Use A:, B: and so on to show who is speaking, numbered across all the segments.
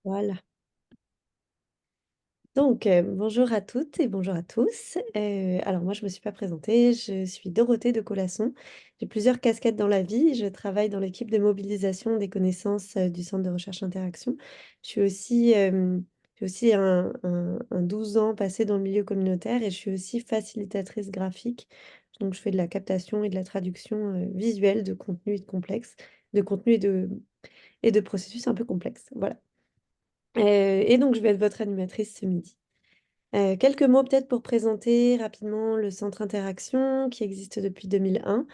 A: Voilà. Donc, bonjour à toutes et bonjour à tous. Alors moi, je me suis pas présentée, je suis Dorothée de Colasson. J'ai plusieurs casquettes dans la vie. Je travaille dans l'équipe de mobilisation des connaissances, du Centre de recherche Interaction. Je suis aussi, j'ai aussi un 12 ans passé dans le milieu communautaire et je suis aussi facilitatrice graphique. Donc je fais de la captation et de la traduction, visuelle de contenus et de contenus et de processus un peu complexes, voilà. Et donc je vais être votre animatrice ce midi. Quelques mots peut-être pour présenter rapidement le centre Interaction qui existe depuis 2001.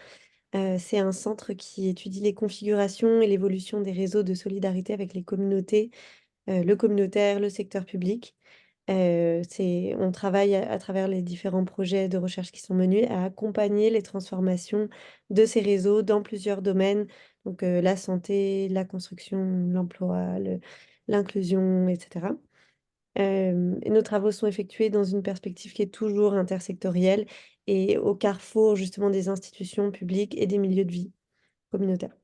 A: C'est un centre qui étudie les configurations et l'évolution des réseaux de solidarité avec les communautés, le communautaire, le secteur public. On travaille à travers les différents projets de recherche qui sont menés à accompagner les transformations de ces réseaux dans plusieurs domaines, donc la santé, la construction, l'emploi, l'inclusion, etc. Et nos travaux sont effectués dans une perspective qui est toujours intersectorielle et au carrefour justement des institutions publiques et des milieux de vie communautaires.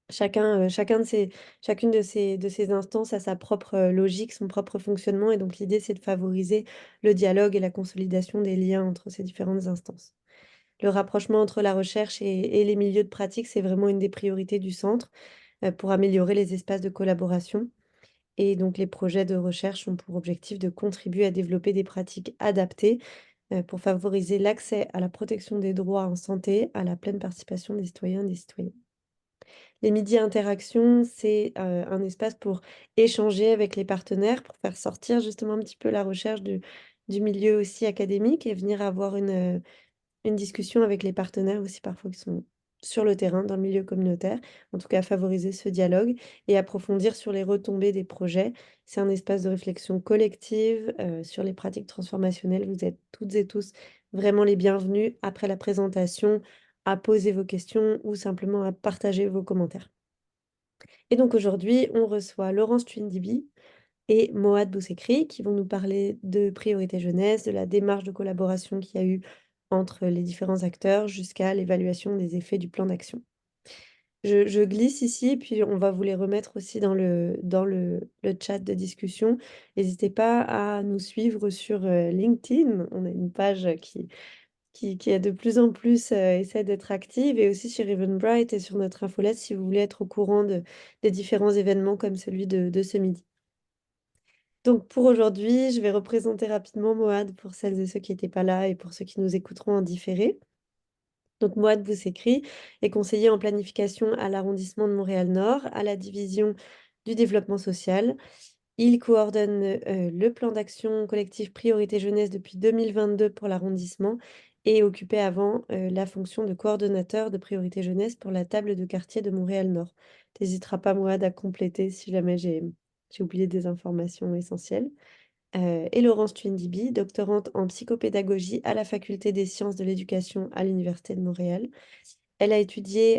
A: Chacun de ces chacune de ces instances a sa propre, logique, son propre fonctionnement et donc l'idée, c'est de favoriser le dialogue et la consolidation des liens entre ces différentes instances. Le rapprochement entre la recherche et les milieux de pratique, c'est vraiment une des priorités du centre, pour améliorer les espaces de collaboration et donc les projets de recherche ont pour objectif de contribuer à développer des pratiques adaptées, pour favoriser l'accès à la protection des droits en santé, à la pleine participation des citoyens et des citoyennes. Les midis interactions, c'est, un espace pour échanger avec les partenaires, pour faire sortir justement un petit peu la recherche du milieu aussi académique et venir avoir une discussion avec les partenaires aussi parfois qui sont sur le terrain, dans le milieu communautaire. En tout cas, favoriser ce dialogue et approfondir sur les retombées des projets. C'est un espace de réflexion collective, sur les pratiques transformationnelles. Vous êtes toutes et tous vraiment les bienvenus après la présentation à poser vos questions ou simplement à partager vos commentaires. Et donc aujourd'hui, on reçoit Laurence Twindibi et Moad Boussekri qui vont nous parler de Priorité Jeunesse, de la démarche de collaboration qu'il y a eu entre les différents acteurs jusqu'à l'évaluation des effets du plan d'action. Je glisse ici, puis on va vous les remettre aussi dans le chat de discussion. N'hésitez pas à nous suivre sur LinkedIn. On a une page qui est de plus en plus essaie d'être active et aussi sur Eventbrite et sur notre infolette si vous voulez être au courant des différents événements comme celui de ce midi. Donc pour aujourd'hui, je vais représenter rapidement Moad pour celles et ceux qui n'étaient pas là et pour ceux qui nous écouteront en différé. Donc Moad Bousekri est conseiller en planification à l'arrondissement de Montréal-Nord, à la division du développement social. Il coordonne le plan d'action collectif Priorité Jeunesse depuis 2022 pour l'arrondissement et occupait avant la fonction de coordonnateur de Priorité Jeunesse pour la table de quartier de Montréal-Nord. T'hésiteras pas, Moad, à compléter si jamais j'ai oublié des informations essentielles. Et Laurence Twindibi, doctorante en psychopédagogie à la Faculté des sciences de l'éducation à l'Université de Montréal. Elle a effectué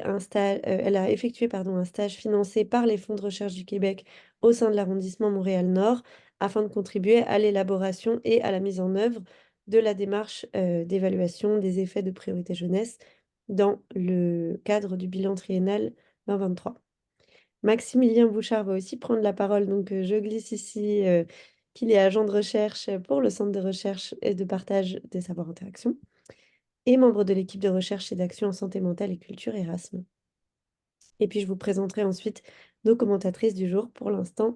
A: pardon, un stage financé par les fonds de recherche du Québec au sein de l'arrondissement Montréal-Nord afin de contribuer à l'élaboration et à la mise en œuvre de la démarche d'évaluation des effets de priorité jeunesse dans le cadre du bilan triennal 2023. Maximilien Bouchard va aussi prendre la parole, donc je glisse ici qu'il est agent de recherche pour le Centre de recherche et de partage des savoirs interactions et membre de l'équipe de recherche et d'action en santé mentale et culture Erasme. Et puis je vous présenterai ensuite nos commentatrices du jour. Pour l'instant,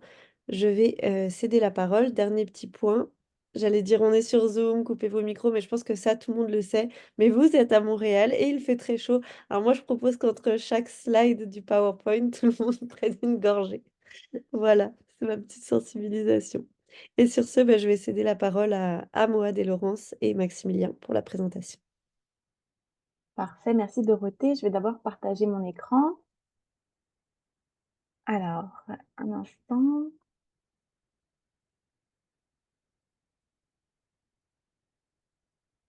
A: je vais céder la parole. Dernier petit point, j'allais dire on est sur Zoom, coupez vos micros, mais je pense que ça, tout le monde le sait. Mais vous êtes à Montréal et il fait très chaud. Alors moi, je propose qu'entre chaque slide du PowerPoint, tout le monde prenne une gorgée. Voilà, c'est ma petite sensibilisation. Et sur ce, bah, je vais céder la parole à Moad et Laurence et Maximilien pour la présentation.
B: Parfait, merci Dorothée. Je vais d'abord partager mon écran. Alors, un instant.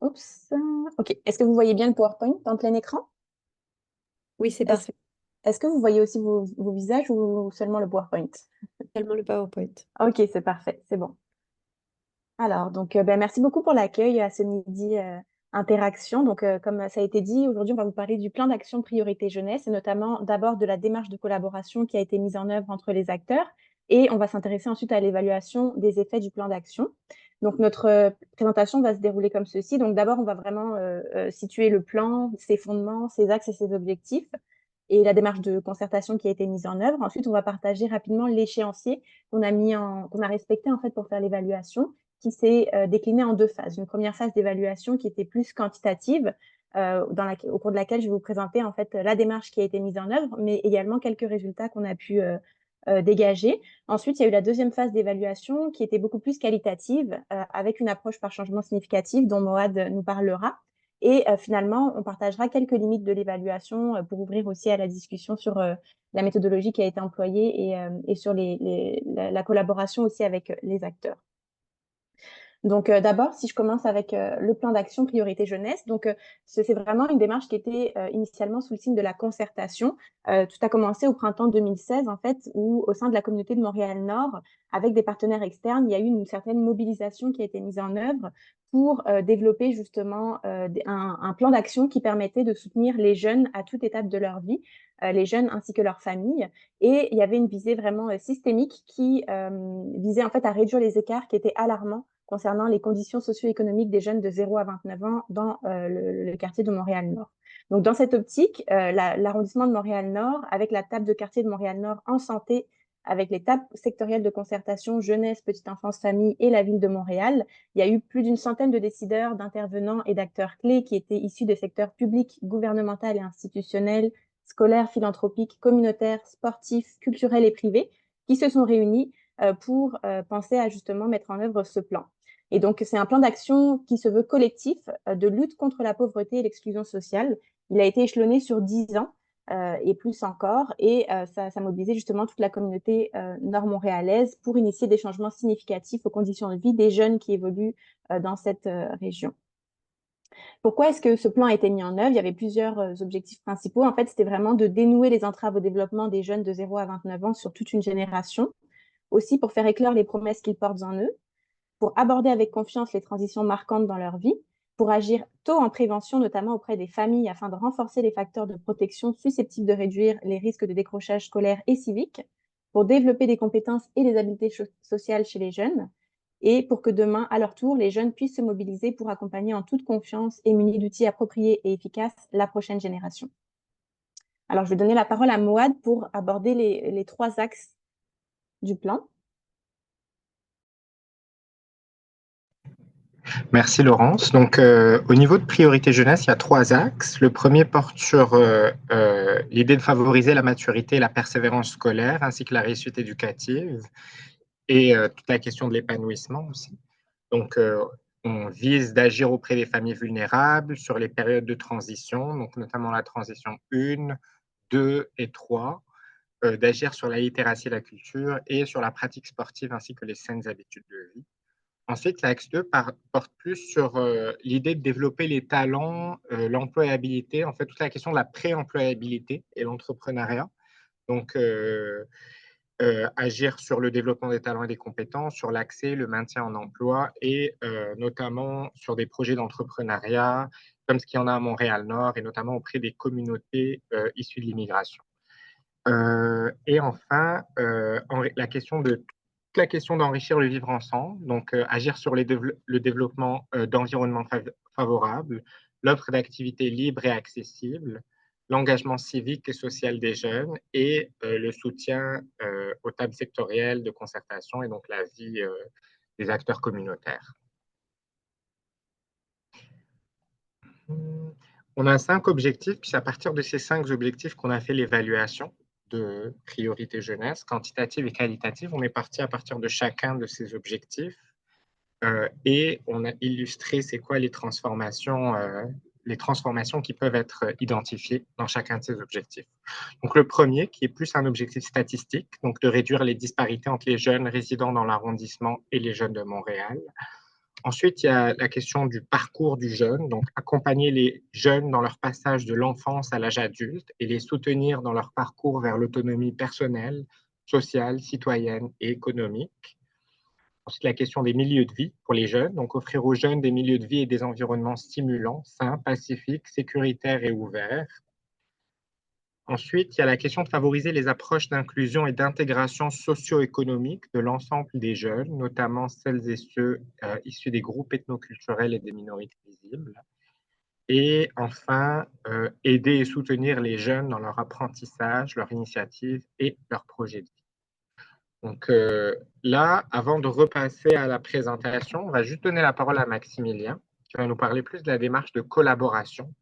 B: Oups. OK. Est-ce que vous voyez bien le PowerPoint en plein écran?
A: Oui, c'est
B: Est-ce
A: parfait.
B: est-ce que vous voyez aussi vos visages ou seulement le PowerPoint?
A: Seulement le PowerPoint.
B: OK, c'est parfait, c'est bon. Alors, donc, merci beaucoup pour l'accueil à ce midi interaction. Donc, comme ça a été dit, aujourd'hui, on va vous parler du plan d'action priorité jeunesse et notamment d'abord de la démarche de collaboration qui a été mise en œuvre entre les acteurs et on va s'intéresser ensuite à l'évaluation des effets du plan d'action. Donc, notre présentation va se dérouler comme ceci. Donc, d'abord, on va vraiment situer le plan, ses fondements, ses axes et ses objectifs et la démarche de concertation qui a été mise en œuvre. Ensuite, on va partager rapidement l'échéancier qu'on a respecté en fait pour faire l'évaluation, qui s'est décliné en deux phases. Une première phase d'évaluation qui était plus quantitative, au cours de laquelle je vais vous présenter en fait la démarche qui a été mise en œuvre, mais également quelques résultats qu'on a pu dégager. Ensuite, il y a eu la deuxième phase d'évaluation qui était beaucoup plus qualitative, avec une approche par changement significatif dont Moad nous parlera. Et finalement, on partagera quelques limites de l'évaluation pour ouvrir aussi à la discussion sur la méthodologie qui a été employée et sur la collaboration aussi avec les acteurs. Donc, d'abord, si je commence avec le plan d'action priorité jeunesse, donc c'est vraiment une démarche qui était initialement sous le signe de la concertation. Tout a commencé au printemps 2016, en fait, où au sein de la communauté de Montréal-Nord, avec des partenaires externes, il y a eu une certaine mobilisation qui a été mise en œuvre pour développer justement un plan d'action qui permettait de soutenir les jeunes à toute étape de leur vie, les jeunes ainsi que leurs familles. Et il y avait une visée vraiment systémique qui visait en fait à réduire les écarts qui étaient alarmants concernant les conditions socio-économiques des jeunes de 0 à 29 ans dans le quartier de Montréal-Nord. Donc, dans cette optique, l'arrondissement de Montréal-Nord, avec la table de quartier de Montréal-Nord en santé, avec les tables sectorielles de concertation jeunesse, petite enfance, famille et la ville de Montréal, il y a eu plus d'une centaine de décideurs, d'intervenants et d'acteurs clés qui étaient issus des secteurs publics, gouvernemental et institutionnels, scolaires, philanthropiques, communautaires, sportifs, culturels et privés, qui se sont réunis pour penser à justement mettre en œuvre ce plan. Et donc, c'est un plan d'action qui se veut collectif de lutte contre la pauvreté et l'exclusion sociale. Il a été échelonné sur 10 ans et plus encore, et ça mobilisait justement toute la communauté nord-montréalaise pour initier des changements significatifs aux conditions de vie des jeunes qui évoluent dans cette région. Pourquoi est-ce que ce plan a été mis en œuvre? Il y avait plusieurs objectifs principaux. En fait, c'était vraiment de dénouer les entraves au développement des jeunes de 0 à 29 ans sur toute une génération, aussi pour faire éclore les promesses qu'ils portent en eux, pour aborder avec confiance les transitions marquantes dans leur vie, pour agir tôt en prévention, notamment auprès des familles, afin de renforcer les facteurs de protection susceptibles de réduire les risques de décrochage scolaire et civique, pour développer des compétences et des habiletés sociales chez les jeunes, et pour que demain, à leur tour, les jeunes puissent se mobiliser pour accompagner en toute confiance et munis d'outils appropriés et efficaces la prochaine génération. Alors, je vais donner la parole à Moad pour aborder les trois axes du plan.
C: Merci Laurence. Donc, au niveau de priorité jeunesse, il y a trois axes. Le premier porte sur l'idée de favoriser la maturité et la persévérance scolaire, ainsi que la réussite éducative, et toute la question de l'épanouissement aussi. Donc, on vise d'agir auprès des familles vulnérables sur les périodes de transition, donc notamment la transition 1, 2 et 3, d'agir sur la littératie et la culture et sur la pratique sportive ainsi que les saines habitudes de vie. Ensuite, l'axe 2 porte plus sur l'idée de développer les talents, l'employabilité, en fait, toute la question de la pré-employabilité et l'entrepreneuriat. Donc, agir sur le développement des talents et des compétences, sur l'accès, le maintien en emploi et notamment sur des projets d'entrepreneuriat, comme ce qu'il y en a à Montréal-Nord et notamment auprès des communautés issues de l'immigration. Et enfin, la question d'enrichir le vivre ensemble, donc agir sur le développement d'environnements favorables, l'offre d'activités libres et accessibles, l'engagement civique et social des jeunes et le soutien aux tables sectorielles de concertation et donc la vie des acteurs communautaires. On a 5 objectifs, puis c'est à partir de ces 5 objectifs qu'on a fait l'évaluation de priorité jeunesse, quantitative et qualitative. On est parti à partir de chacun de ces objectifs et on a illustré c'est quoi les transformations qui peuvent être identifiées dans chacun de ces objectifs. Donc le premier, qui est plus un objectif statistique, donc de réduire les disparités entre les jeunes résidant dans l'arrondissement et les jeunes de Montréal. Ensuite, il y a la question du parcours du jeune, donc accompagner les jeunes dans leur passage de l'enfance à l'âge adulte et les soutenir dans leur parcours vers l'autonomie personnelle, sociale, citoyenne et économique. Ensuite, la question des milieux de vie pour les jeunes, donc offrir aux jeunes des milieux de vie et des environnements stimulants, sains, pacifiques, sécuritaires et ouverts. Ensuite, il y a la question de favoriser les approches d'inclusion et d'intégration socio-économique de l'ensemble des jeunes, notamment celles et ceux issus des groupes ethnoculturels et des minorités visibles. Et enfin, aider et soutenir les jeunes dans leur apprentissage, leur initiative et leur projet de vie. Donc là, avant de repasser à la présentation, on va juste donner la parole à Maximilien, qui va nous parler plus de la démarche de collaboration,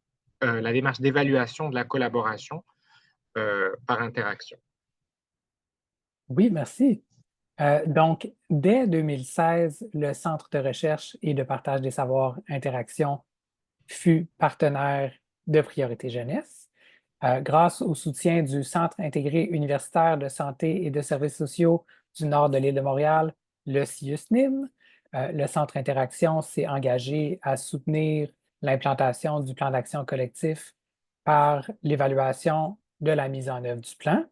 C: la démarche d'évaluation de la collaboration par interaction.
D: Oui, merci. Donc, dès 2016, le Centre de recherche et de partage des savoirs Interaction fut partenaire de Priorité Jeunesse. Grâce au soutien du Centre intégré universitaire de santé et de services sociaux du nord de l'île de Montréal, le CIUSNIM, le Centre Interaction s'est engagé à soutenir l'implantation du plan d'action collectif par l'évaluation de la mise en œuvre du plan,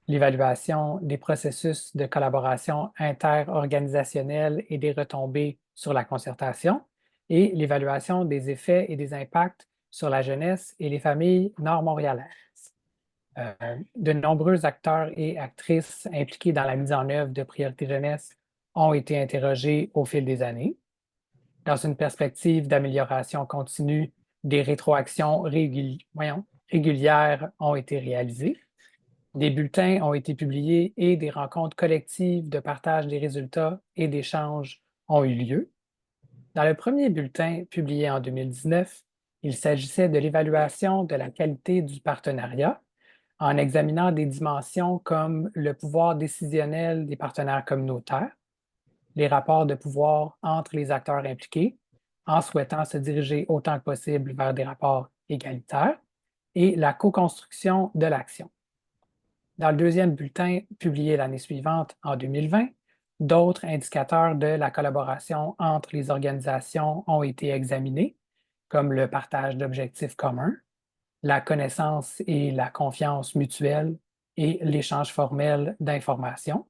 D: l'évaluation des processus de collaboration interorganisationnelle et des retombées sur la concertation, et l'évaluation des effets et des impacts sur la jeunesse et les familles nord-montréalaises. De nombreux acteurs et actrices impliqués dans la mise en œuvre de Priorité Jeunesse ont été interrogés au fil des années. Dans une perspective d'amélioration continue, des rétroactions régulières ont été réalisées. Des bulletins ont été publiés et des rencontres collectives de partage des résultats et d'échanges ont eu lieu. Dans le premier bulletin publié en 2019, il s'agissait de l'évaluation de la qualité du partenariat en examinant des dimensions comme le pouvoir décisionnel des partenaires communautaires, les rapports de pouvoir entre les acteurs impliqués, en souhaitant se diriger autant que possible vers des rapports égalitaires, et la co-construction de l'action. Dans le deuxième bulletin publié l'année suivante, en 2020, d'autres indicateurs de la collaboration entre les organisations ont été examinés, comme le partage d'objectifs communs, la connaissance et la confiance mutuelle et l'échange formel d'informations.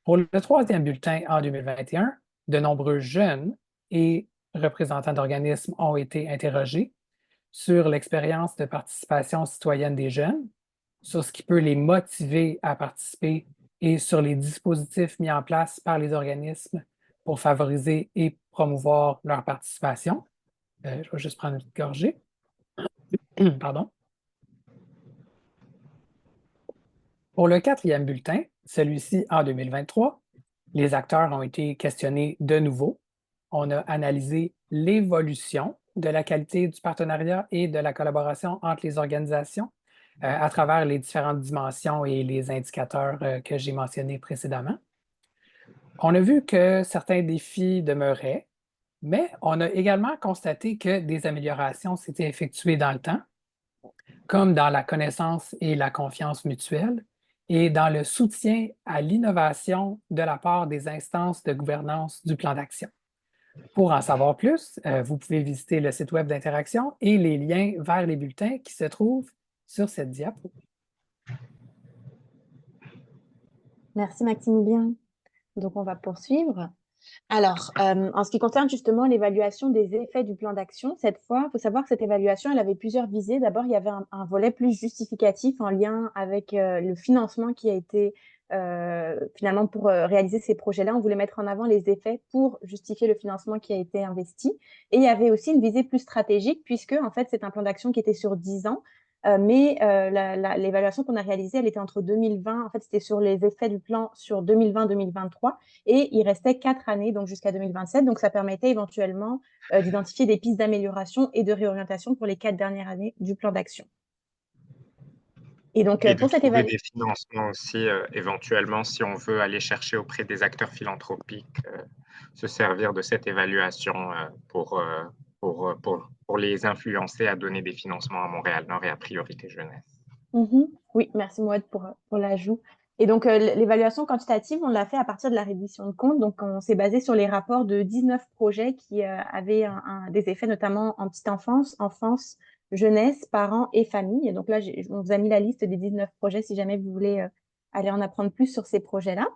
D: Pour le troisième bulletin en 2021, de nombreux jeunes et représentants d'organismes ont été interrogés sur l'expérience de participation citoyenne des jeunes, sur ce qui peut les motiver à participer et sur les dispositifs mis en place par les organismes pour favoriser et promouvoir leur participation. Je vais juste prendre une petite gorgée. Pardon. Pour le quatrième bulletin, celui-ci en 2023, les acteurs ont été questionnés de nouveau. On a analysé l'évolution de la qualité du partenariat et de la collaboration entre les organisations à travers les différentes dimensions et les indicateurs que j'ai mentionnés précédemment. On a vu que certains défis demeuraient, mais on a également constaté que des améliorations s'étaient effectuées dans le temps, comme dans la connaissance et la confiance mutuelle, et dans le soutien à l'innovation de la part des instances de gouvernance du plan d'action. Pour en savoir plus, vous pouvez visiter le site web d'Interaction et les liens vers les bulletins qui se trouvent sur cette diapo.
B: Merci Maximilien. Donc on va poursuivre. Alors, en ce qui concerne justement l'évaluation des effets du plan d'action, cette fois, il faut savoir que cette évaluation, elle avait plusieurs visées. D'abord, il y avait un volet plus justificatif en lien avec le financement qui a été finalement pour réaliser ces projets-là. On voulait mettre en avant les effets pour justifier le financement qui a été investi. Et il y avait aussi une visée plus stratégique puisque, en fait, c'est un plan d'action qui était sur 10 ans. Mais l'évaluation qu'on a réalisée, elle était entre 2020, en fait, c'était sur les effets du plan sur 2020-2023, et il restait 4 années, donc jusqu'à 2027. Donc, ça permettait éventuellement d'identifier des pistes d'amélioration et de réorientation pour les 4 dernières années du plan d'action. Et donc,
C: et de
B: pour cette
C: trouver
B: évaluation,
C: des financements aussi, éventuellement, si on veut aller chercher auprès des acteurs philanthropiques, se servir de cette évaluation pour les influencer à donner des financements à Montréal-Nord et à Priorité Jeunesse.
B: Oui, merci Mouad pour l'ajout. Et donc, l'évaluation quantitative, on l'a fait à partir de la reddition de comptes. Donc, on s'est basé sur les rapports de 19 projets qui avaient des effets notamment en petite enfance, jeunesse, parents et famille. Et donc là, on vous a mis la liste des 19 projets si jamais vous voulez aller en apprendre plus sur ces projets-là.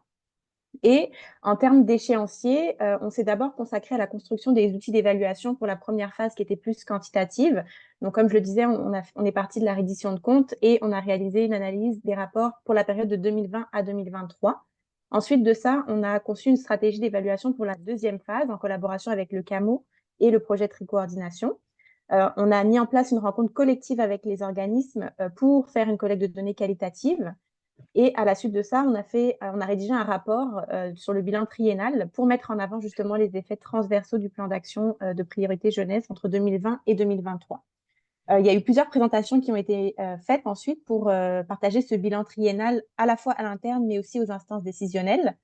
B: Et en termes d'échéancier, on s'est d'abord consacré à la construction des outils d'évaluation pour la première phase qui était plus quantitative. Donc, comme je le disais, on est parti de la reddition de comptes et on a réalisé une analyse des rapports pour la période de 2020 à 2023. Ensuite de ça, on a conçu une stratégie d'évaluation pour la deuxième phase en collaboration avec le CAMO et le projet Tricoordination. On a mis en place une rencontre collective avec les organismes pour faire une collecte de données qualitatives. Et à la suite de ça, on a rédigé un rapport sur le bilan triennal pour mettre en avant justement les effets transversaux du plan d'action de priorité jeunesse entre 2020 et 2023. Il y a eu plusieurs présentations qui ont été faites ensuite pour partager ce bilan triennal à la fois à l'interne, mais aussi aux instances décisionnelles.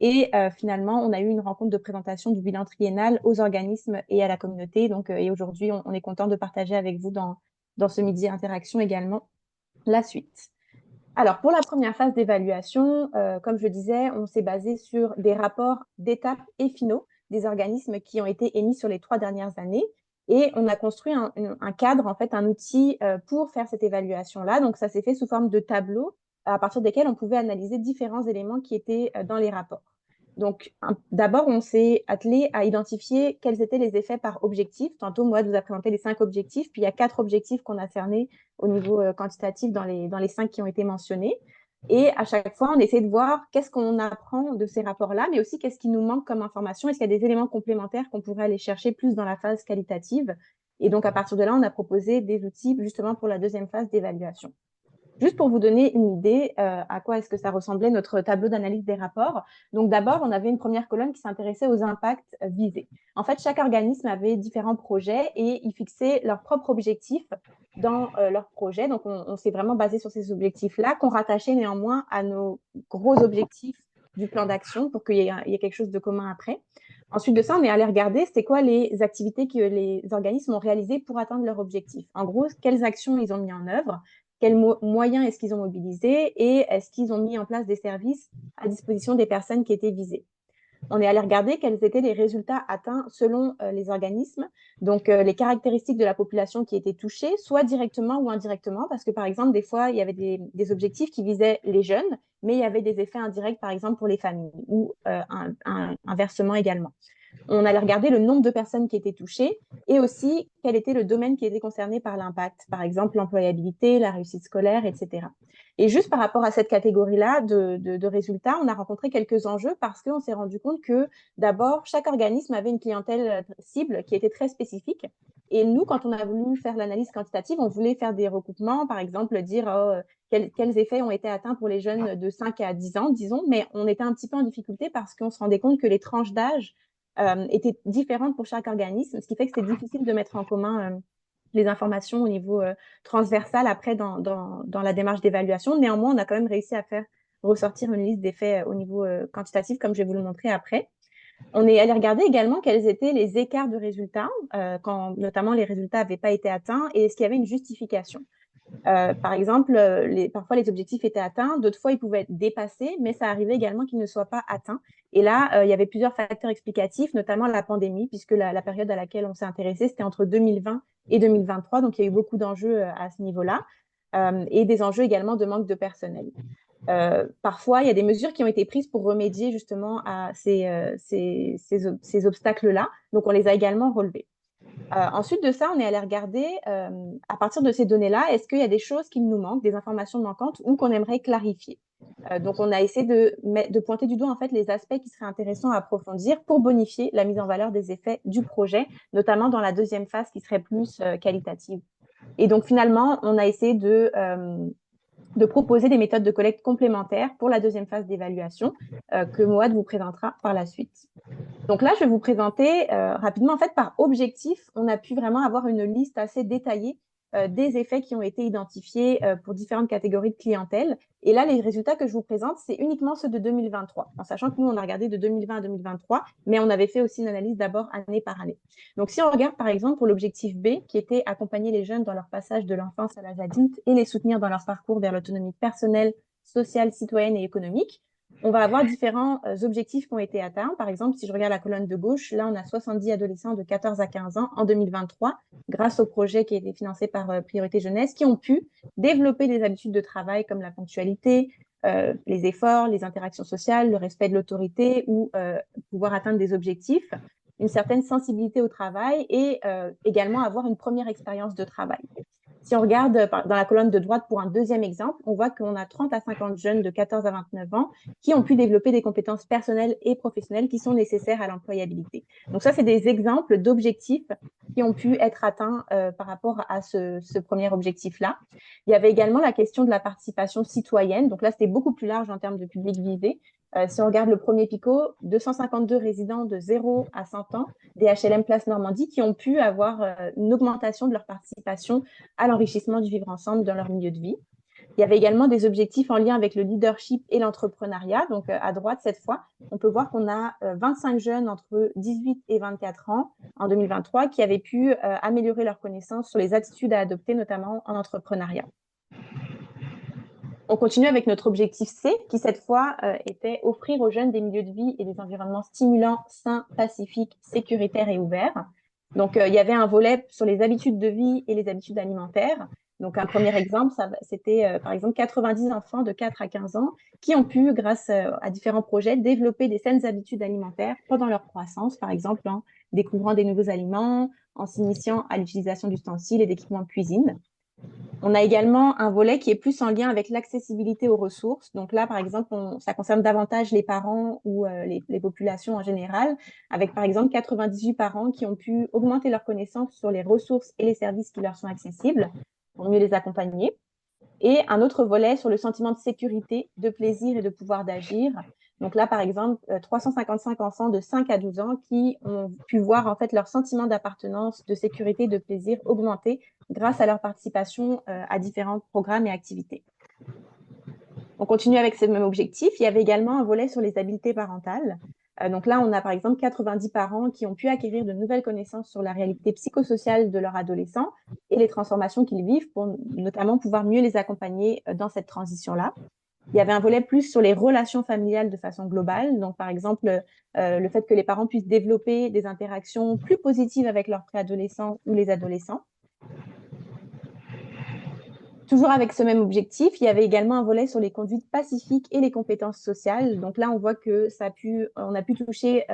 B: Et finalement, on a eu une rencontre de présentation du bilan triennal aux organismes et à la communauté. Donc, et aujourd'hui, on est content de partager avec vous dans ce Midi Interaction également la suite. Alors, pour la première phase d'évaluation, comme je le disais, on s'est basé sur des rapports d'étapes et finaux des organismes qui ont été émis sur les 3 dernières années. Et on a construit un cadre, en fait, un outil pour faire cette évaluation-là. Donc, ça s'est fait sous forme de tableaux à partir desquels on pouvait analyser différents éléments qui étaient dans les rapports. Donc, d'abord, on s'est attelé à identifier quels étaient les effets par objectif. Tantôt, moi, je vous ai présenté les 5 objectifs, puis il y a 4 objectifs qu'on a cernés au niveau quantitatif dans les 5 qui ont été mentionnés. Et à chaque fois, on essaie de voir qu'est-ce qu'on apprend de ces rapports-là, mais aussi qu'est-ce qui nous manque comme information. Est-ce qu'il y a des éléments complémentaires qu'on pourrait aller chercher plus dans la phase qualitative? Et donc, à partir de là, on a proposé des outils justement pour la deuxième phase d'évaluation. Juste pour vous donner une idée à quoi est-ce que ça ressemblait notre tableau d'analyse des rapports. Donc d'abord, on avait une première colonne qui s'intéressait aux impacts visés. En fait, chaque organisme avait différents projets et ils fixaient leurs propres objectifs dans leur projet. Donc on s'est vraiment basé sur ces objectifs-là qu'on rattachait néanmoins à nos gros objectifs du plan d'action pour qu'il y ait quelque chose de commun après. Ensuite de ça, on est allé regarder c'était quoi les activités que les organismes ont réalisées pour atteindre leur objectif. En gros, quelles actions ils ont mis en œuvre, quels moyens est-ce qu'ils ont mobilisés et est-ce qu'ils ont mis en place des services à disposition des personnes qui étaient visées. On est allé regarder quels étaient les résultats atteints selon les organismes, donc les caractéristiques de la population qui étaient touchée, soit directement ou indirectement, parce que par exemple, des fois, il y avait des objectifs qui visaient les jeunes, mais il y avait des effets indirects, par exemple, pour les familles, ou inversement également. On allait regarder le nombre de personnes qui étaient touchées et aussi quel était le domaine qui était concerné par l'impact, par exemple l'employabilité, la réussite scolaire, etc. Et juste par rapport à cette catégorie-là de résultats, on a rencontré quelques enjeux parce qu'on s'est rendu compte que d'abord, chaque organisme avait une clientèle cible qui était très spécifique. Et nous, quand on a voulu faire l'analyse quantitative, on voulait faire des recoupements, par exemple dire quels effets ont été atteints pour les jeunes de 5 à 10 ans, disons, mais on était un petit peu en difficulté parce qu'on se rendait compte que les tranches d'âge étaient différentes pour chaque organisme, ce qui fait que c'était difficile de mettre en commun les informations au niveau transversal après dans la démarche d'évaluation. Néanmoins, on a quand même réussi à faire ressortir une liste d'effets au niveau quantitatif, comme je vais vous le montrer après. On est allé regarder également quels étaient les écarts de résultats, quand notamment les résultats n'avaient pas été atteints, et est-ce qu'il y avait une justification. Par exemple, parfois les objectifs étaient atteints, d'autres fois ils pouvaient être dépassés, mais ça arrivait également qu'ils ne soient pas atteints. Et là, il y avait plusieurs facteurs explicatifs, notamment la pandémie, puisque la période à laquelle on s'est intéressé, c'était entre 2020 et 2023, donc il y a eu beaucoup d'enjeux à ce niveau-là, et des enjeux également de manque de personnel. Parfois, il y a des mesures qui ont été prises pour remédier justement à ces obstacles-là, donc on les a également relevés. Ensuite de ça, on est allé regarder, à partir de ces données-là, est-ce qu'il y a des choses qui nous manquent, des informations manquantes ou qu'on aimerait clarifier. Donc, on a essayé de pointer du doigt en fait, les aspects qui seraient intéressants à approfondir pour bonifier la mise en valeur des effets du projet, notamment dans la deuxième phase qui serait plus qualitative. Et donc, finalement, on a essayé de proposer des méthodes de collecte complémentaires pour la deuxième phase d'évaluation que Moad vous présentera par la suite. Donc là, je vais vous présenter rapidement, en fait, par objectif, on a pu vraiment avoir une liste assez détaillée des effets qui ont été identifiés pour différentes catégories de clientèle. Et là, les résultats que je vous présente, c'est uniquement ceux de 2023, en sachant que nous, on a regardé de 2020 à 2023, mais on avait fait aussi une analyse d'abord année par année. Donc, si on regarde, par exemple, pour l'objectif B, qui était accompagner les jeunes dans leur passage de l'enfance à l'âge adulte et les soutenir dans leur parcours vers l'autonomie personnelle, sociale, citoyenne et économique, on va avoir différents objectifs qui ont été atteints. Par exemple, si je regarde la colonne de gauche, là, on a 70 adolescents de 14 à 15 ans en 2023, grâce au projet qui a été financé par Priorité Jeunesse, qui ont pu développer des habitudes de travail comme la ponctualité, les efforts, les interactions sociales, le respect de l'autorité ou pouvoir atteindre des objectifs, une certaine sensibilité au travail et également avoir une première expérience de travail. Si on regarde dans la colonne de droite pour un deuxième exemple, on voit qu'on a 30 à 50 jeunes de 14 à 29 ans qui ont pu développer des compétences personnelles et professionnelles qui sont nécessaires à l'employabilité. Donc ça, c'est des exemples d'objectifs qui ont pu être atteints par rapport à ce premier objectif-là. Il y avait également la question de la participation citoyenne. Donc là, c'était beaucoup plus large en termes de public visé. Si on regarde le premier PICO, 252 résidents de 0 à 100 ans des HLM Place Normandie qui ont pu avoir une augmentation de leur participation à l'enrichissement du vivre ensemble dans leur milieu de vie. Il y avait également des objectifs en lien avec le leadership et l'entrepreneuriat. Donc, à droite, cette fois, on peut voir qu'on a 25 jeunes entre 18 et 24 ans en 2023 qui avaient pu améliorer leurs connaissances sur les attitudes à adopter, notamment en entrepreneuriat. On continue avec notre objectif C, qui cette fois était offrir aux jeunes des milieux de vie et des environnements stimulants, sains, pacifiques, sécuritaires et ouverts. Donc, il y avait un volet sur les habitudes de vie et les habitudes alimentaires. Donc, un premier exemple, c'était par exemple 90 enfants de 4 à 15 ans qui ont pu, grâce à différents projets, développer des saines habitudes alimentaires pendant leur croissance, par exemple en découvrant des nouveaux aliments, en s'initiant à l'utilisation d'ustensiles et d'équipements de cuisine. On a également un volet qui est plus en lien avec l'accessibilité aux ressources. Donc là, par exemple, ça concerne davantage les parents ou les populations en général, avec par exemple 98 parents qui ont pu augmenter leurs connaissances sur les ressources et les services qui leur sont accessibles pour mieux les accompagner. Et un autre volet sur le sentiment de sécurité, de plaisir et de pouvoir d'agir. Donc là, par exemple, 355 enfants de 5 à 12 ans qui ont pu voir en fait leur sentiment d'appartenance, de sécurité, de plaisir augmenter grâce à leur participation à différents programmes et activités. On continue avec ce même objectif. Il y avait également un volet sur les habiletés parentales. Donc là, on a par exemple 90 parents qui ont pu acquérir de nouvelles connaissances sur la réalité psychosociale de leurs adolescents et les transformations qu'ils vivent pour notamment pouvoir mieux les accompagner dans cette transition-là. Il y avait un volet plus sur les relations familiales de façon globale. Donc, par exemple, le fait que les parents puissent développer des interactions plus positives avec leurs préadolescents ou les adolescents. Toujours avec ce même objectif, il y avait également un volet sur les conduites pacifiques et les compétences sociales. Donc là, on voit que on a pu toucher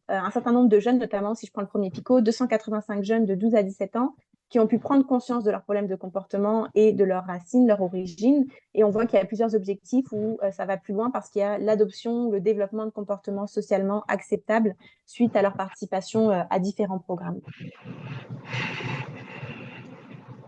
B: un certain nombre de jeunes, notamment si je prends le premier PICO, 285 jeunes de 12 à 17 ans qui ont pu prendre conscience de leurs problèmes de comportement et de leurs racines, leur origine. Et on voit qu'il y a plusieurs objectifs où ça va plus loin parce qu'il y a l'adoption, le développement de comportements socialement acceptables suite à leur participation à différents programmes.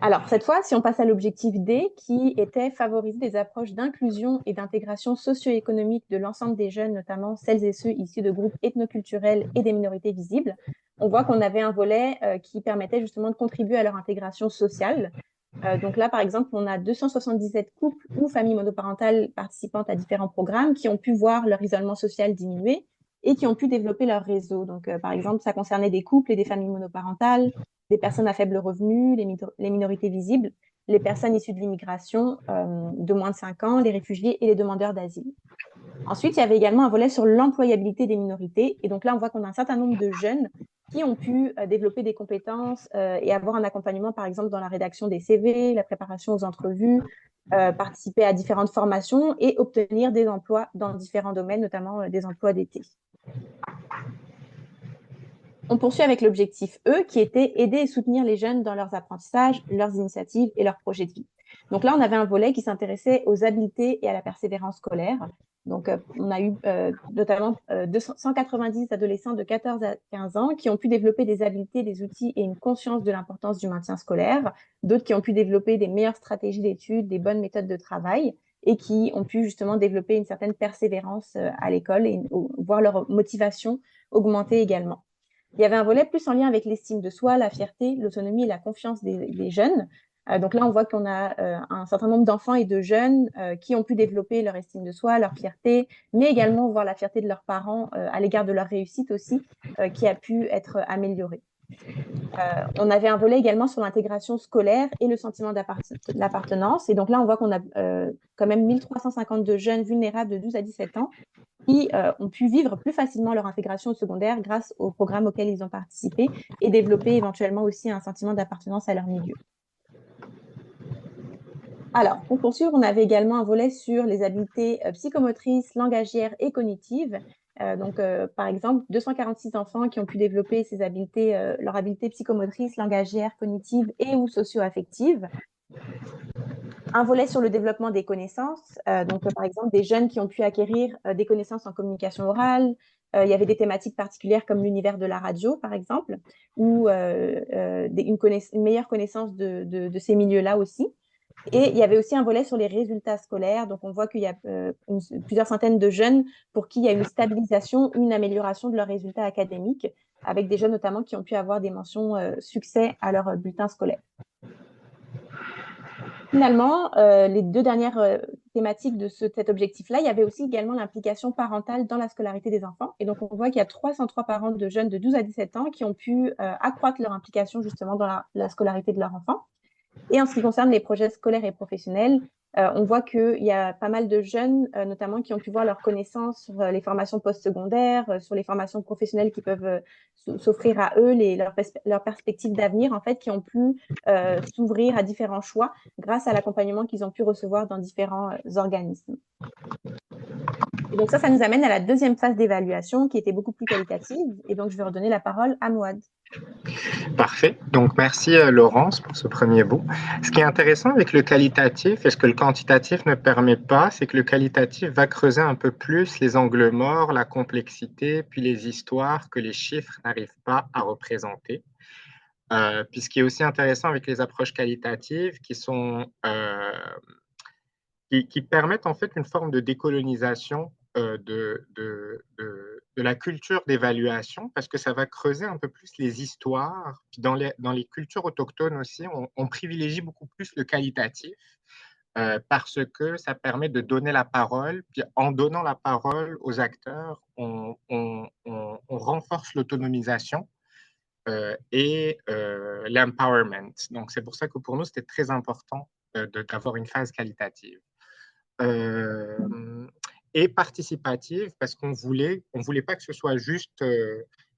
B: Alors, cette fois, si on passe à l'objectif D, qui était favoriser des approches d'inclusion et d'intégration socio-économique de l'ensemble des jeunes, notamment celles et ceux issus de groupes ethnoculturels et des minorités visibles, on voit qu'on avait un volet qui permettait justement de contribuer à leur intégration sociale. Donc là, par exemple, on a 277 couples ou familles monoparentales participantes à différents programmes qui ont pu voir leur isolement social diminuer et qui ont pu développer leur réseau. Donc, par exemple, ça concernait des couples et des familles monoparentales, des personnes à faible revenu, les minorités visibles, les personnes issues de l'immigration de moins de 5 ans, les réfugiés et les demandeurs d'asile. Ensuite, il y avait également un volet sur l'employabilité des minorités. Et donc là, on voit qu'on a un certain nombre de jeunes qui ont pu développer des compétences et avoir un accompagnement, par exemple, dans la rédaction des CV, la préparation aux entrevues, participer à différentes formations et obtenir des emplois dans différents domaines, notamment des emplois d'été. On poursuit avec l'objectif E, qui était aider et soutenir les jeunes dans leurs apprentissages, leurs initiatives et leurs projets de vie. Donc là, on avait un volet qui s'intéressait aux habiletés et à la persévérance scolaire. Donc, on a eu notamment 190 adolescents de 14 à 15 ans qui ont pu développer des habiletés, des outils et une conscience de l'importance du maintien scolaire. D'autres qui ont pu développer des meilleures stratégies d'études, des bonnes méthodes de travail et qui ont pu justement développer une certaine persévérance à l'école et voir leur motivation augmenter également. Il y avait un volet plus en lien avec l'estime de soi, la fierté, l'autonomie et la confiance des jeunes. Donc là, on voit qu'on a un certain nombre d'enfants et de jeunes qui ont pu développer leur estime de soi, leur fierté, mais également voir la fierté de leurs parents à l'égard de leur réussite aussi, qui a pu être améliorée. On avait un volet également sur l'intégration scolaire et le sentiment d'appartenance. Et donc là, on voit qu'on a quand même 1352 jeunes vulnérables de 12 à 17 ans qui ont pu vivre plus facilement leur intégration au secondaire grâce aux programmes auxquels ils ont participé et développer éventuellement aussi un sentiment d'appartenance à leur milieu. Alors, pour poursuivre, on avait également un volet sur les habiletés psychomotrices, langagières et cognitives. Par exemple, 246 enfants qui ont pu développer ces habiletés, leurs habiletés psychomotrices, langagières, cognitives et ou socio-affectives. Un volet sur le développement des connaissances, par exemple des jeunes qui ont pu acquérir des connaissances en communication orale. Il y avait des thématiques particulières comme l'univers de la radio, par exemple, ou une meilleure connaissance de ces milieux-là aussi. Et il y avait aussi un volet sur les résultats scolaires. Donc, on voit qu'il y a plusieurs centaines de jeunes pour qui il y a une stabilisation, une amélioration de leurs résultats académiques, avec des jeunes notamment qui ont pu avoir des mentions succès à leur bulletin scolaire. Finalement, les deux dernières thématiques de cet objectif-là, il y avait aussi également l'implication parentale dans la scolarité des enfants. Et donc, on voit qu'il y a 303 parents de jeunes de 12 à 17 ans qui ont pu accroître leur implication justement dans la scolarité de leur enfant. Et en ce qui concerne les projets scolaires et professionnels, on voit qu'il y a pas mal de jeunes, notamment, qui ont pu voir leurs connaissances sur les formations postsecondaires, sur les formations professionnelles qui peuvent s'offrir à eux, leurs perspectives d'avenir, en fait, qui ont pu s'ouvrir à différents choix grâce à l'accompagnement qu'ils ont pu recevoir dans différents organismes. Et donc ça nous amène à la deuxième phase d'évaluation qui était beaucoup plus qualitative. Et donc, je vais redonner la parole à Mouad.
C: Parfait. Donc, merci Laurence pour ce premier bout. Ce qui est intéressant avec le qualitatif et ce que le quantitatif ne permet pas, c'est que le qualitatif va creuser un peu plus les angles morts, la complexité, puis les histoires que les chiffres n'arrivent pas à représenter. Puis ce qui est aussi intéressant avec les approches qualitatives qui permettent en fait une forme de décolonisation de la culture d'évaluation, parce que ça va creuser un peu plus les histoires. Puis dans les cultures autochtones aussi, on privilégie beaucoup plus le qualitatif, parce que ça permet de donner la parole. Puis en donnant la parole aux acteurs, on renforce l'autonomisation et l'empowerment. Donc c'est pour ça que pour nous, c'était très important d'avoir une phase qualitative. Et participative, parce qu'on voulait pas que ce soit juste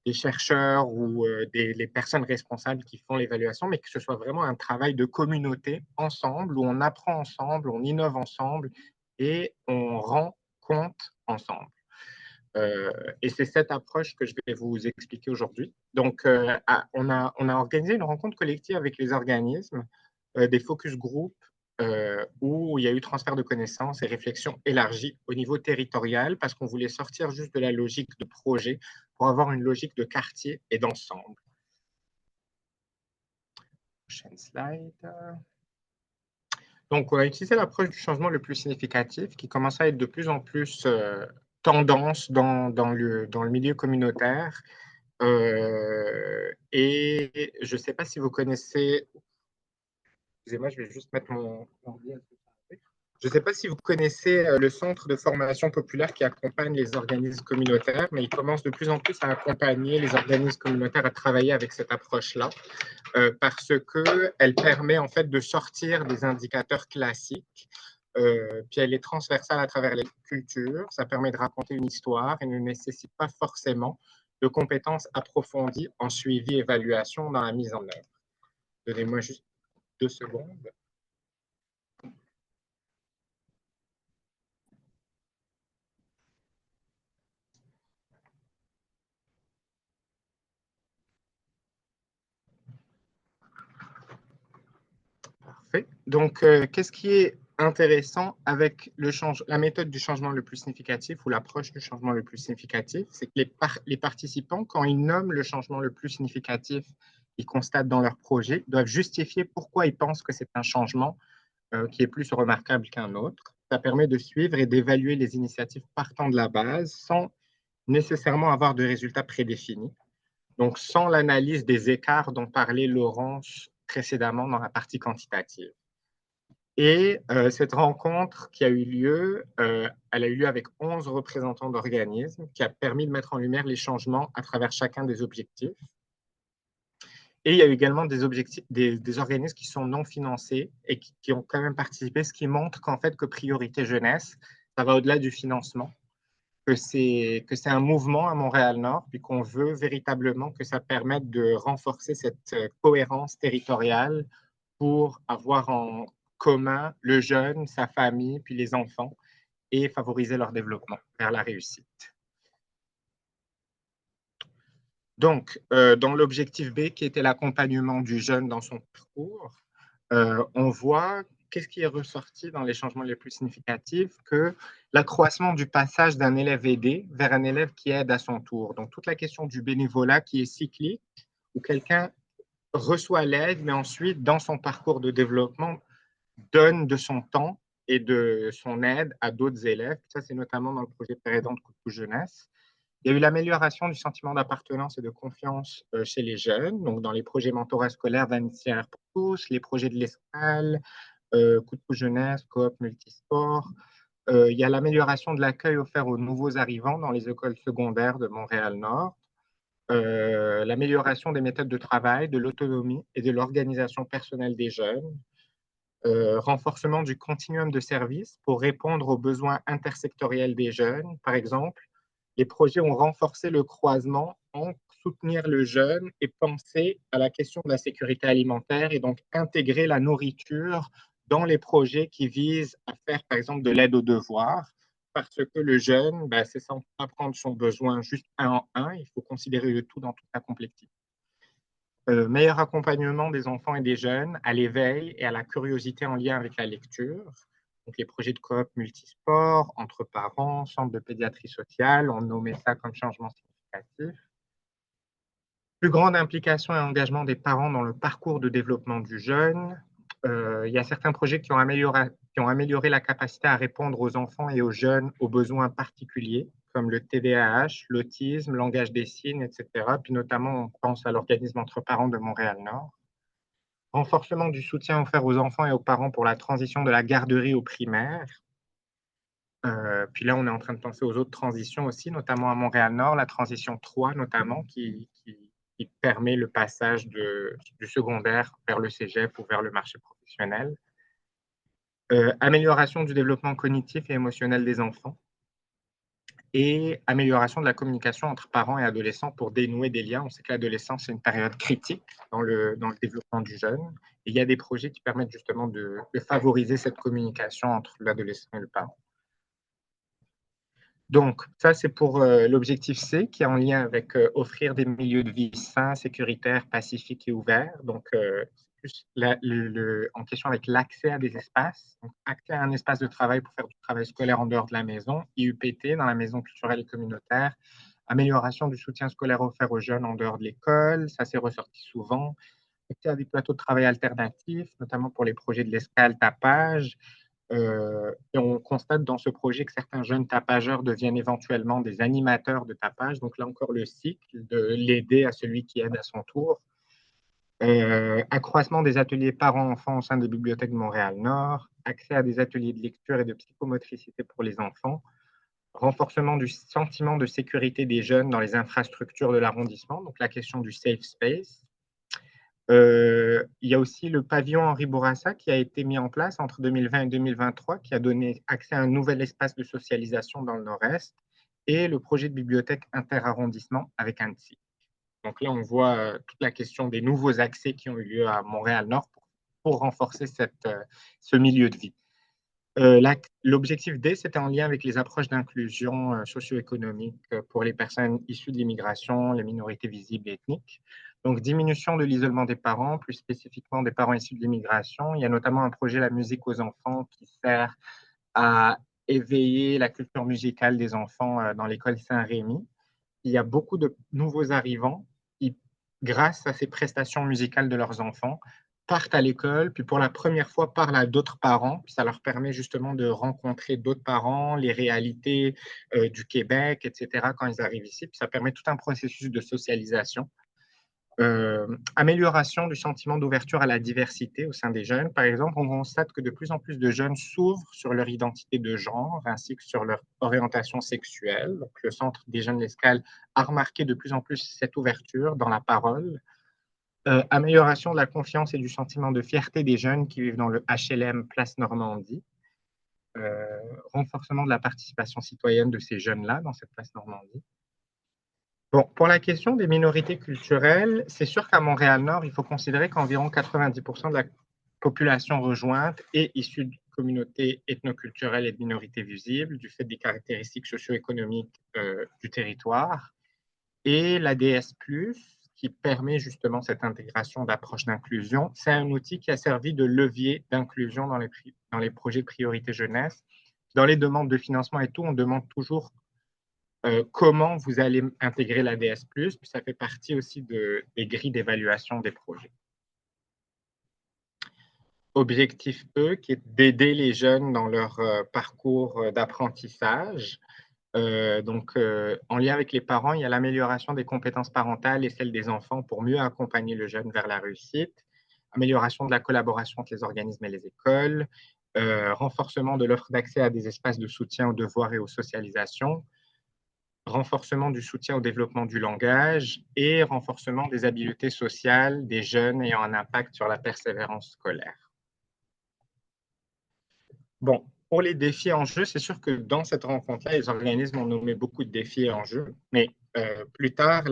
C: des chercheurs ou les personnes responsables qui font l'évaluation, mais que ce soit vraiment un travail de communauté ensemble, où on apprend ensemble, on innove ensemble et on rend compte ensemble. Et c'est cette approche que je vais vous expliquer aujourd'hui. Donc, on a organisé une rencontre collective avec les organismes, des focus group, où il y a eu transfert de connaissances et réflexion élargie au niveau territorial, parce qu'on voulait sortir juste de la logique de projet pour avoir une logique de quartier et d'ensemble. Prochaine slide. Donc, on a utilisé l'approche du changement le plus significatif, qui commence à être de plus en plus tendance dans le milieu communautaire. Et je ne sais pas si vous connaissez... Excusez-moi, je vais juste mettre mon ordi. Je ne sais pas si vous connaissez le centre de formation populaire qui accompagne les organismes communautaires, mais il commence de plus en plus à accompagner les organismes communautaires à travailler avec cette approche-là, parce qu'elle permet en fait de sortir des indicateurs classiques, puis elle est transversale à travers les cultures, ça permet de raconter une histoire et ne nécessite pas forcément de compétences approfondies en suivi et évaluation dans la mise en œuvre. Donnez-moi juste 2 secondes. Parfait. Donc, qu'est-ce qui est intéressant avec la méthode du changement le plus significatif ou l'approche du changement le plus significatif, c'est que les participants, quand ils nomment le changement le plus significatif, ils constatent dans leur projet, doivent justifier pourquoi ils pensent que c'est un changement qui est plus remarquable qu'un autre. Ça permet de suivre et d'évaluer les initiatives partant de la base sans nécessairement avoir de résultats prédéfinis. Donc, sans l'analyse des écarts dont parlait Laurence précédemment dans la partie quantitative. Et cette rencontre qui a eu lieu, elle a eu lieu avec 11 représentants d'organismes, qui a permis de mettre en lumière les changements à travers chacun des objectifs. Et il y a eu également des organismes qui sont non financés et qui ont quand même participé, ce qui montre qu'en fait, que Priorité Jeunesse, ça va au-delà du financement, que c'est un mouvement à Montréal-Nord, puis qu'on veut véritablement que ça permette de renforcer cette cohérence territoriale pour avoir commun, le jeune, sa famille, puis les enfants, et favoriser leur développement vers la réussite. Donc, dans l'objectif B, qui était l'accompagnement du jeune dans son parcours, on voit qu'est-ce qui est ressorti dans les changements les plus significatifs, que l'accroissement du passage d'un élève aidé vers un élève qui aide à son tour. Donc, toute la question du bénévolat qui est cyclique, où quelqu'un reçoit l'aide, mais ensuite, dans son parcours de développement, donne de son temps et de son aide à d'autres élèves. Ça, c'est notamment dans le projet Père aidant de Coup de pouce jeunesse. Il y a eu l'amélioration du sentiment d'appartenance et de confiance chez les jeunes, donc dans les projets mentorat scolaires d'Amitié pour tous, les projets de l'Escale, Coup de pouce jeunesse, coop multisport. Il y a l'amélioration de l'accueil offert aux nouveaux arrivants dans les écoles secondaires de Montréal-Nord, l'amélioration des méthodes de travail, de l'autonomie et de l'organisation personnelle des jeunes, renforcement du continuum de services pour répondre aux besoins intersectoriels des jeunes. Par exemple, les projets ont renforcé le croisement entre soutenir le jeune et penser à la question de la sécurité alimentaire et donc intégrer la nourriture dans les projets qui visent à faire, par exemple, de l'aide aux devoirs, parce que le jeune, c'est sans apprendre son besoin juste un en un, il faut considérer le tout dans toute sa complexité. Meilleur accompagnement des enfants et des jeunes à l'éveil et à la curiosité en lien avec la lecture. Donc, les projets de coop multisport, entre parents, centre de pédiatrie sociale, on nommait ça comme changement significatif. Plus grande implication et engagement des parents dans le parcours de développement du jeune. Il y a certains projets qui ont amélioré la capacité à répondre aux enfants et aux jeunes aux besoins particuliers, comme le TDAH, l'autisme, langage des signes, etc. Puis notamment, on pense à l'organisme Entre Parents de Montréal-Nord. Renforcement du soutien offert aux enfants et aux parents pour la transition de la garderie au primaire. Puis là, on est en train de penser aux autres transitions aussi, notamment à Montréal-Nord, la transition 3 notamment, qui permet le passage du secondaire vers le cégep ou vers le marché professionnel. Amélioration du développement cognitif et émotionnel des enfants. Et amélioration de la communication entre parents et adolescents pour dénouer des liens. On sait que l'adolescence, c'est une période critique dans le développement du jeune. Et il y a des projets qui permettent justement de favoriser cette communication entre l'adolescent et le parent. Donc, ça, c'est pour l'objectif C, qui est en lien avec offrir des milieux de vie sains, sécuritaires, pacifiques et ouverts. Donc, plus en question avec l'accès à des espaces, donc accès à un espace de travail pour faire du travail scolaire en dehors de la maison, IUPT dans la maison culturelle et communautaire, amélioration du soutien scolaire offert aux jeunes en dehors de l'école, ça s'est ressorti souvent, accès à des plateaux de travail alternatifs, notamment pour les projets de l'escale tapage. Et on constate dans ce projet que certains jeunes tapageurs deviennent éventuellement des animateurs de tapage. Donc là encore, le cycle de l'aider à celui qui aide à son tour. Accroissement des ateliers parents-enfants au sein des bibliothèques de Montréal-Nord. Accès à des ateliers de lecture et de psychomotricité pour les enfants. Renforcement du sentiment de sécurité des jeunes dans les infrastructures de l'arrondissement. Donc la question du safe space. Il y a aussi le pavillon Henri Bourassa qui a été mis en place entre 2020 et 2023, qui a donné accès à un nouvel espace de socialisation dans le Nord-Est, et le projet de bibliothèque interarrondissement avec Annecy. Donc là, on voit toute la question des nouveaux accès qui ont eu lieu à Montréal-Nord pour renforcer ce milieu de vie. L'objectif D, c'était en lien avec les approches d'inclusion socio-économique pour les personnes issues de l'immigration, les minorités visibles et ethniques. Donc, diminution de l'isolement des parents, plus spécifiquement des parents issus de l'immigration. Il y a notamment un projet La musique aux enfants qui sert à éveiller la culture musicale des enfants dans l'école Saint-Rémy. Il y a beaucoup de nouveaux arrivants qui, grâce à ces prestations musicales de leurs enfants, partent à l'école, puis pour la première fois parlent à d'autres parents, puis ça leur permet justement de rencontrer d'autres parents, les réalités du Québec, etc. quand ils arrivent ici, puis ça permet tout un processus de socialisation. Amélioration du sentiment d'ouverture à la diversité au sein des jeunes. Par exemple, on constate que de plus en plus de jeunes s'ouvrent sur leur identité de genre ainsi que sur leur orientation sexuelle. Donc, le Centre des jeunes de l'Escale a remarqué de plus en plus cette ouverture dans la parole. Amélioration de la confiance et du sentiment de fierté des jeunes qui vivent dans le HLM Place Normandie. Renforcement de la participation citoyenne de ces jeunes-là dans cette Place Normandie. Bon, pour la question des minorités culturelles, c'est sûr qu'à Montréal-Nord, il faut considérer qu'environ 90% de la populations rejointes et issues de communautés ethnoculturelles et de minorités visibles, du fait des caractéristiques socio-économiques du territoire, et l'ADS+, qui permet justement cette intégration d'approche d'inclusion. C'est un outil qui a servi de levier d'inclusion dans les projets de priorité jeunesse. Dans les demandes de financement et tout, on demande toujours comment vous allez intégrer l'ADS+, puis ça fait partie aussi des grilles d'évaluation des projets. Objectif E, qui est d'aider les jeunes dans leur parcours d'apprentissage. En lien avec les parents, il y a l'amélioration des compétences parentales et celles des enfants pour mieux accompagner le jeune vers la réussite, amélioration de la collaboration entre les organismes et les écoles, renforcement de l'offre d'accès à des espaces de soutien aux devoirs et aux socialisations, renforcement du soutien au développement du langage et renforcement des habiletés sociales des jeunes ayant un impact sur la persévérance scolaire. Bon, pour les défis en jeu, c'est sûr que dans cette rencontre-là, les organismes ont nommé beaucoup de défis en jeu, mais plus tard,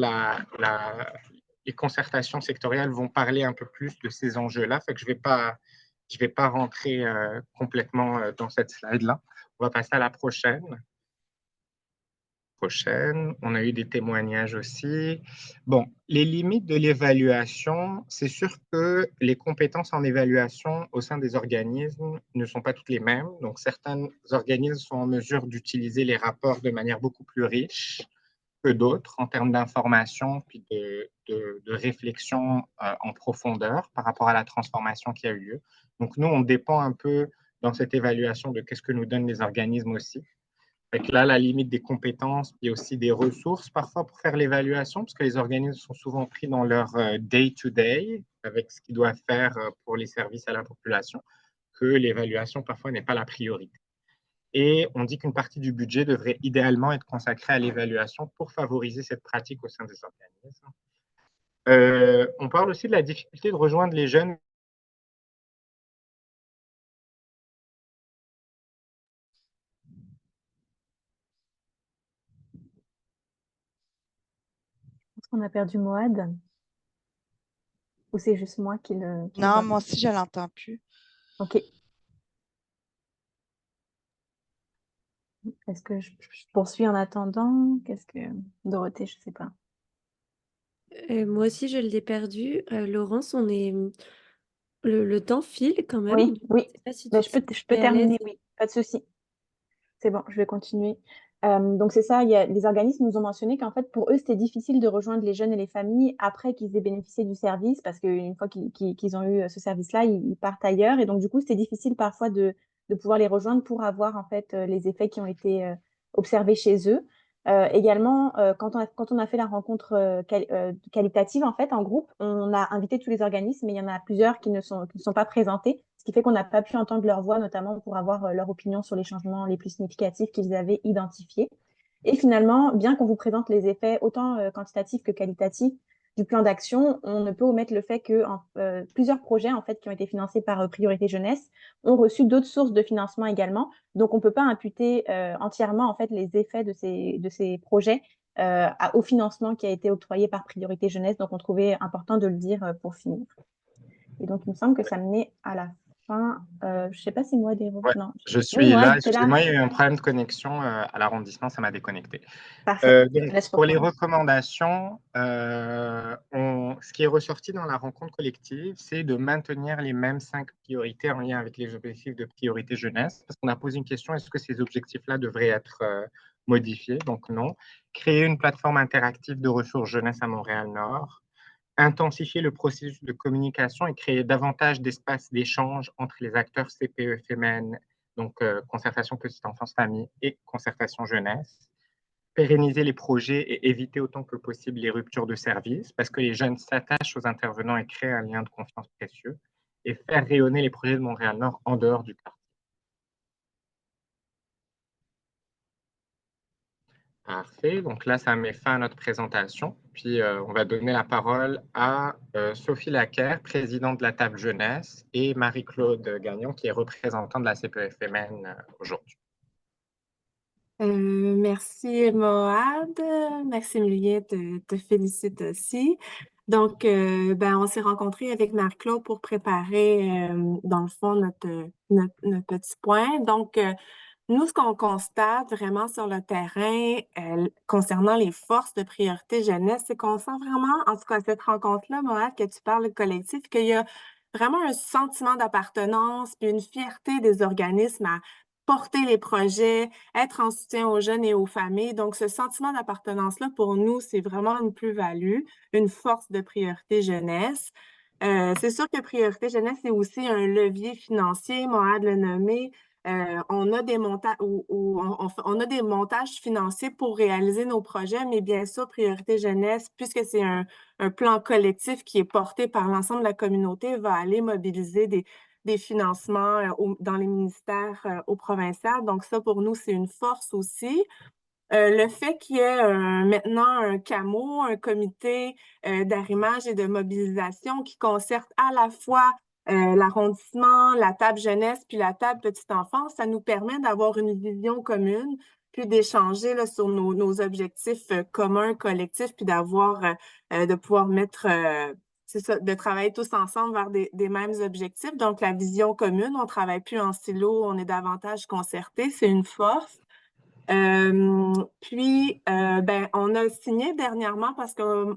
C: les concertations sectorielles vont parler un peu plus de ces enjeux-là, fait que je vais pas rentrer complètement dans cette slide-là. On va passer à la prochaine. On a eu des témoignages aussi. Bon, les limites de l'évaluation, c'est sûr que les compétences en évaluation au sein des organismes ne sont pas toutes les mêmes. Donc, certains organismes sont en mesure d'utiliser les rapports de manière beaucoup plus riche que d'autres en termes d'information puis de réflexion en profondeur par rapport à la transformation qui a eu lieu. Donc, nous, on dépend un peu dans cette évaluation de qu'est-ce que nous donnent les organismes aussi. Fait que là, la limite des compétences, puis aussi des ressources parfois pour faire l'évaluation, parce que les organismes sont souvent pris dans leur day-to-day, avec ce qu'ils doivent faire pour les services à la population, que l'évaluation parfois n'est pas la priorité. Et on dit qu'une partie du budget devrait idéalement être consacrée à l'évaluation pour favoriser cette pratique au sein des organismes. On parle aussi de la difficulté de rejoindre les jeunes.
B: Est-ce qu'on a perdu Moad? Ou c'est juste moi qui le
E: Non,
B: vois?
E: moi aussi, je l'entends plus.
B: Ok. Est-ce que je poursuis en attendant? Qu'est-ce que... Dorothée, je sais pas.
A: Moi aussi, je l'ai perdu. Laurence, on est... Le temps file quand même.
B: Oui, oui.
A: Je sais pas si
B: Mais
A: tu
B: je peux
A: es à l'aise.
B: terminer, oui, pas de souci. C'est bon, je vais continuer. Donc c'est ça, les organismes nous ont mentionné qu'en fait, pour eux, c'était difficile de rejoindre les jeunes et les familles après qu'ils aient bénéficié du service, parce qu'une fois qu'ils ont eu ce service-là, ils partent ailleurs. Et donc, du coup, c'était difficile parfois de pouvoir les rejoindre pour avoir en fait les effets qui ont été observés chez eux. Également, quand on a fait la rencontre qualitative, en fait, en groupe, on a invité tous les organismes, mais il y en a plusieurs qui ne sont pas présentés, ce qui fait qu'on n'a pas pu entendre leur voix, notamment pour avoir leur opinion sur les changements les plus significatifs qu'ils avaient identifiés. Et finalement, bien qu'on vous présente les effets autant quantitatifs que qualitatifs du plan d'action, on ne peut omettre le fait que plusieurs projets en fait, qui ont été financés par Priorité Jeunesse ont reçu d'autres sources de financement également. Donc, on ne peut pas imputer entièrement en fait, les effets de ces projets au financement qui a été octroyé par Priorité Jeunesse. Donc, on trouvait important de le dire pour finir. Et donc, il me semble que ça menait à la fin. Je ne sais pas si moi, des...
C: Ouais,
B: non.
C: je suis
B: Oui, moi,
C: là.
B: t'es là.
C: Excusez-moi, il y a eu un problème de connexion à l'arrondissement, ça m'a déconnecté.
B: Parfait.
C: Donc,
B: Laisse
C: pour les
B: reprendre.
C: recommandations, ce qui est ressorti dans la rencontre collective, c'est de maintenir les mêmes 5 priorités en lien avec les objectifs de priorité jeunesse. Parce qu'on a posé une question, est-ce que ces objectifs-là devraient être modifiés? Donc non. Créer une plateforme interactive de ressources jeunesse à Montréal-Nord. Intensifier le processus de communication et créer davantage d'espaces d'échange entre les acteurs CPE-FMN, donc concertation petite enfance famille et concertation jeunesse. Pérenniser les projets et éviter autant que possible les ruptures de service parce que les jeunes s'attachent aux intervenants et créent un lien de confiance précieux et faire rayonner les projets de Montréal-Nord en dehors du quartier. Parfait. Donc là, ça met fin à notre présentation. Puis, on va donner la parole à Sophie Laquer, présidente de la table jeunesse, et Marie-Claude Gagnon, qui est représentante de la CPE-FMN aujourd'hui.
F: Merci Moad. Maximilien te félicite aussi.
E: Donc, on s'est rencontrés avec Marie-Claude pour préparer, dans le fond, notre petit point. Donc, nous, ce qu'on constate vraiment sur le terrain concernant les forces de priorité jeunesse, c'est qu'on sent vraiment, en tout cas, cette rencontre-là, Mohamed, que tu parles de collectif, qu'il y a vraiment un sentiment d'appartenance puis une fierté des organismes à porter les projets, être en soutien aux jeunes et aux familles. Donc, ce sentiment d'appartenance-là, pour nous, c'est vraiment une plus-value, une force de priorité jeunesse. C'est sûr que priorité jeunesse, c'est aussi un levier financier, Mohamed l'a nommé. On a des on a des montages financiers pour réaliser nos projets, mais bien sûr, Priorité Jeunesse, puisque c'est un plan collectif qui est porté par l'ensemble de la communauté, va aller mobiliser des financements dans les ministères au provincial. Donc ça, pour nous, c'est une force aussi. Le fait qu'il y ait maintenant un CAMO, un comité d'arrimage et de mobilisation qui concerte à la fois l'arrondissement, la table jeunesse puis la table petite enfance, ça nous permet d'avoir une vision commune, puis d'échanger là, sur nos objectifs communs, collectifs, puis de pouvoir mettre, c'est ça, de travailler tous ensemble vers des mêmes objectifs. Donc, la vision commune, on ne travaille plus en silo, on est davantage concerté, c'est une force. On a signé dernièrement parce que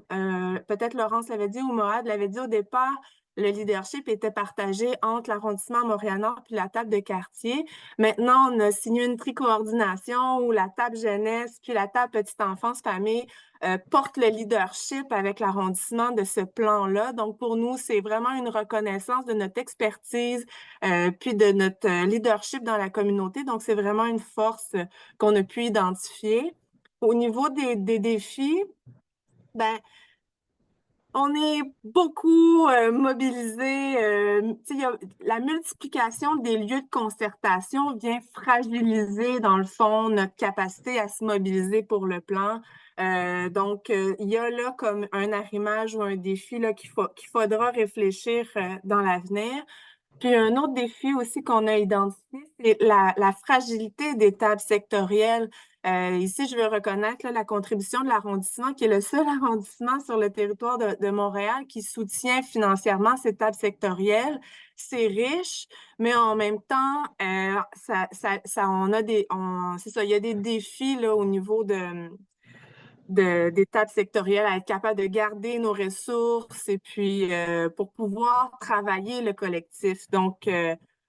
E: peut-être Laurence l'avait dit ou Mohamed l'avait dit au départ, le leadership était partagé entre l'arrondissement Montréal-Nord puis la table de quartier. Maintenant, on a signé une tricoordination où la table jeunesse puis la table petite enfance famille porte le leadership avec l'arrondissement de ce plan-là. Donc, pour nous, c'est vraiment une reconnaissance de notre expertise puis de notre leadership dans la communauté. Donc, c'est vraiment une force qu'on a pu identifier. Au niveau des défis, ben, on est beaucoup mobilisés. La multiplication des lieux de concertation vient fragiliser, dans le fond, notre capacité à se mobiliser pour le plan. Il y a là comme un arrimage ou un défi là, qu'il faudra réfléchir dans l'avenir. Puis un autre défi aussi qu'on a identifié, c'est la fragilité des tables sectorielles. Ici, je veux reconnaître là, la contribution de l'arrondissement, qui est le seul arrondissement sur le territoire de Montréal qui soutient financièrement ces tables sectorielles. C'est riche, mais en même temps, c'est ça, il y a des défis là, au niveau des tables sectorielles, à être capable de garder nos ressources et puis pour pouvoir travailler le collectif. Donc,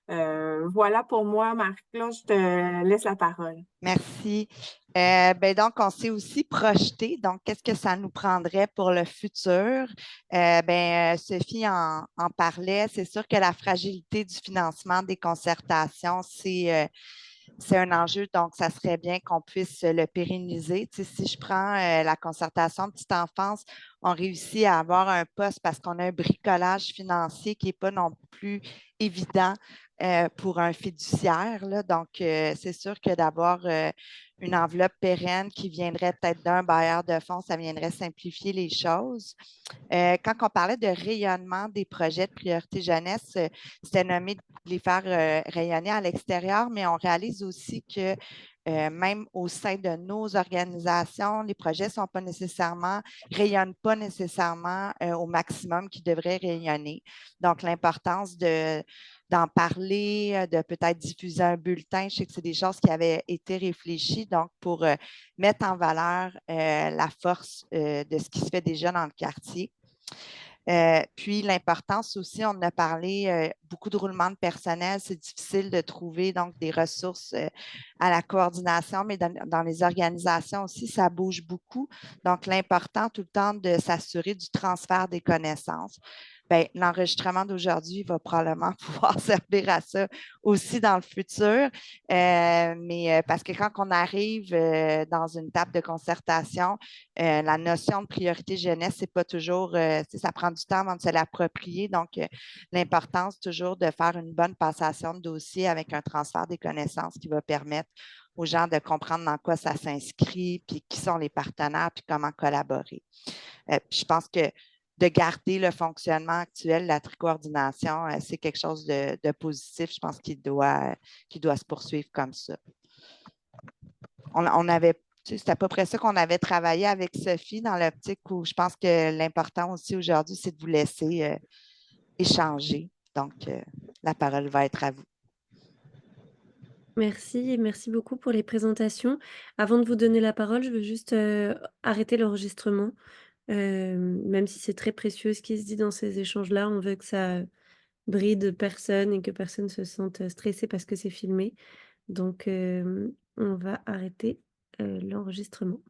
E: voilà pour moi, Marie-Claude, je te laisse la parole.
F: Merci. Donc, on s'est aussi projeté. Donc, qu'est-ce que ça nous prendrait pour le futur? Sophie en parlait. C'est sûr que la fragilité du financement des concertations, c'est un enjeu, donc ça serait bien qu'on puisse le pérenniser. Tu sais, si je prends la concertation petite enfance, on réussit à avoir un poste parce qu'on a un bricolage financier qui n'est pas non plus évident pour un fiduciaire, là. Donc, c'est sûr que d'avoir une enveloppe pérenne qui viendrait peut-être d'un bailleur de fonds, ça viendrait simplifier les choses. Quand on parlait de rayonnement des projets de priorité jeunesse, c'était nommé de les faire rayonner à l'extérieur, mais on réalise aussi que même au sein de nos organisations, les projets rayonnent pas nécessairement au maximum qu'ils devraient rayonner. Donc, l'importance d'en parler, de peut-être diffuser un bulletin. Je sais que c'est des choses qui avaient été réfléchies, donc pour mettre en valeur la force de ce qui se fait déjà dans le quartier. Puis l'importance aussi, on en a parlé, beaucoup de roulement de personnel, c'est difficile de trouver donc des ressources à la coordination, mais dans les organisations aussi, ça bouge beaucoup. Donc, l'important tout le temps de s'assurer du transfert des connaissances. Bien, l'enregistrement d'aujourd'hui va probablement pouvoir servir à ça aussi dans le futur. Parce que quand on arrive dans une table de concertation, la notion de priorité jeunesse, c'est pas toujours, ça prend du temps avant de se l'approprier. Donc, l'importance toujours de faire une bonne passation de dossier avec un transfert des connaissances qui va permettre aux gens de comprendre dans quoi ça s'inscrit, puis qui sont les partenaires, puis comment collaborer. Puis je pense que de garder le fonctionnement actuel de la tricoordination, c'est quelque chose de positif. Je pense qu'il doit se poursuivre comme ça. On avait C'est à peu près ça qu'on avait travaillé avec Sophie dans l'optique où je pense que l'important aussi aujourd'hui, c'est de vous laisser échanger. Donc, la parole va être à vous.
A: Merci et merci beaucoup pour les présentations. Avant de vous donner la parole, je veux juste arrêter l'enregistrement. Même si c'est très précieux ce qui se dit dans ces échanges-là, on veut que ça bride personne et que personne se sente stressé parce que c'est filmé. Donc, on va arrêter l'enregistrement.